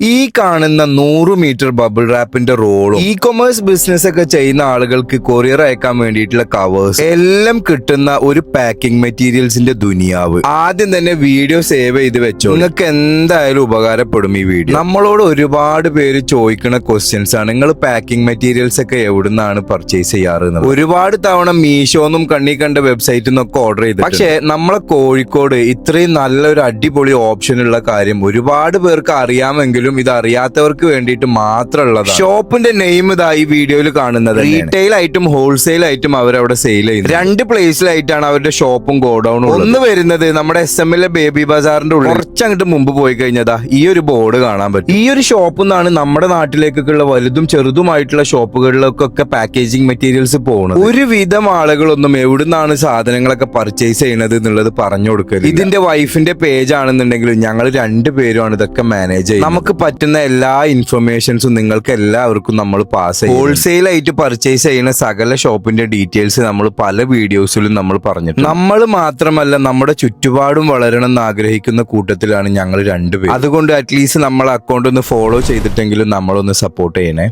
ഈ കാണുന്ന 100 metre bubble റാപ്പിന്റെ റോളും ഇ കൊമേഴ്സ് ബിസിനസ് ഒക്കെ ചെയ്യുന്ന ആളുകൾക്ക് കൊറിയർ അയക്കാൻ വേണ്ടിയിട്ടുള്ള കവേഴ്സ് എല്ലാം കിട്ടുന്ന ഒരു പാക്കിംഗ് മെറ്റീരിയൽസിന്റെ ദുനിയാവ്. ആദ്യം തന്നെ വീഡിയോ സേവ് ചെയ്ത് വെച്ചോ, നിങ്ങൾക്ക് എന്തായാലും ഉപകാരപ്പെടും ഈ വീഡിയോ. നമ്മളോട് ഒരുപാട് പേര് ചോദിക്കുന്ന ക്വസ്റ്റ്യൻസ് ആണ്, നിങ്ങൾ പാക്കിംഗ് മെറ്റീരിയൽസ് ഒക്കെ എവിടുന്നാണ് പർച്ചേസ് ചെയ്യാറ്. ഒരുപാട് തവണ മീഷോന്നും കണ്ണി കണ്ട വെബ്സൈറ്റിൽ നിന്നൊക്കെ ഓർഡർ ചെയ്തു. പക്ഷെ നമ്മളെ കോഴിക്കോട് ഇത്രയും നല്ലൊരു അടിപൊളി ഓപ്ഷൻ ഉള്ള കാര്യം ഒരുപാട് പേർക്ക് അറിയാമെങ്കിലും ഇത് അറിയാത്തവർക്ക് വേണ്ടിയിട്ട് മാത്രമുള്ളതാണ്. ഷോപ്പിന്റെ നെയിം ഇതാ ഈ വീഡിയോയിൽ കാണുന്നത്. റീറ്റെയിൽ ആയിട്ടും ഹോൾസെയിൽ ആയിട്ടും അവരവിടെ സെയിൽ ചെയ്യുന്നത്. 2 പ്ലേസിലായിട്ടാണ് അവരുടെ ഷോപ്പും ഗോഡൌണും. ഒന്ന് വരുന്നത് നമ്മുടെ SM ബേബി ബസാറിന്റെ ഉള്ളിൽ കുറച്ചങ്ങോട്ട് മുമ്പ് പോയി കഴിഞ്ഞതാ ഈ ഒരു ബോർഡ് കാണാൻ പറ്റും. ഈ ഒരു ഷോപ്പിൽ നിന്നാണ് നമ്മുടെ നാട്ടിലേക്കൊക്കെയുള്ള വലുതും ചെറുതുമായിട്ടുള്ള ഷോപ്പുകളിലേക്കൊക്കെ പാക്കേജിംഗ് മെറ്റീരിയൽസ് പോകുന്നത്. ഒരുവിധം ആളുകളൊന്നും എവിടുന്നാണ് സാധനങ്ങളൊക്കെ പർച്ചേസ് ചെയ്യുന്നത് എന്നുള്ളത് പറഞ്ഞു കൊടുക്കരുത്. ഇതിന്റെ വൈഫിന്റെ പേജ് ആണെന്നുണ്ടെങ്കിലും ഞങ്ങൾ 2 പേരുമാണ് ഇതൊക്കെ മാനേജ് ചെയ്യുന്നത്. നമുക്ക് പറ്റുന്ന എല്ലാ ഇൻഫർമേഷൻസും നിങ്ങൾക്ക് എല്ലാവർക്കും നമ്മൾ പാസ് ചെയ്യും. ഹോൾസെയിൽ ആയിട്ട് പർച്ചേസ് ചെയ്യുന്ന സകല ഷോപ്പിന്റെ ഡീറ്റെയിൽസ് നമ്മൾ പല വീഡിയോസിലും നമ്മൾ പറഞ്ഞിട്ടുണ്ട്. നമ്മൾ മാത്രമല്ല നമ്മുടെ ചുറ്റുപാടും വളരണം എന്ന് ആഗ്രഹിക്കുന്ന കൂട്ടത്തിലാണ് ഞങ്ങൾ 2 പേരും. അതുകൊണ്ട് അറ്റ്ലീസ്റ്റ് നമ്മളെ അക്കൗണ്ട് ഒന്ന് ഫോളോ ചെയ്തിട്ടെങ്കിലും നമ്മളൊന്ന് സപ്പോർട്ട് ചെയ്യണേ.